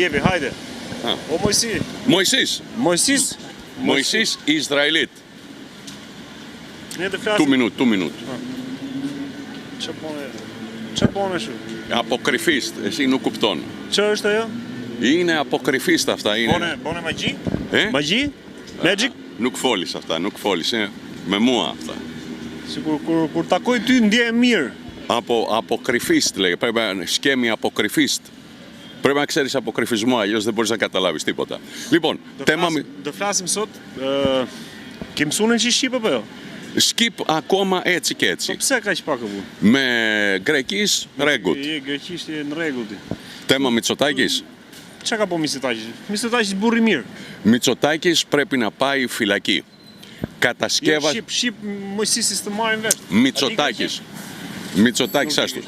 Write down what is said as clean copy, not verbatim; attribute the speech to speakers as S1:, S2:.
S1: Jepi, hajde. O Mojsi.
S2: Mojsis Izraelit.
S1: Ne të flasim.
S2: 2 minutë.
S1: Ç'a bën shu?
S2: Apokrifist, εσύ nuk kupton.
S1: Ç'a është ajo?
S2: Είναι αποκρυφίστ αυτά.
S1: Bone magji?
S2: Magji?
S1: Magic?
S2: Nuk folis αυτά, nuk folis. Με mua αυτά.
S1: Sigur kur takoj ty ndjehem mirë.
S2: Αποκρυφίστ λέει. Πρέπει να σκέμει αποκρυφίστ. Πρέπει να ξέρεις αποκρυφισμό, αλλιώς δεν μπορείς να καταλάβεις τίποτα. Λοιπόν,
S1: do flasim sot, ke mësuar që shqip apo jo?
S2: Skip ακόμα έτσι και έτσι.
S1: Po pse kaq pak apo?
S2: Με γκρεκής ρέγκουτ.
S1: Greqisht je në rregull ti.
S2: Tema Μητσοτάκης.
S1: Çka ka po Mitsotakis? Mitsotakis burri mirë.
S2: Μητσοτάκης πρέπει να πάει φυλακή.
S1: Shqip, Mojsisis të marrin vesh.
S2: Μητσοτάκης, άστο.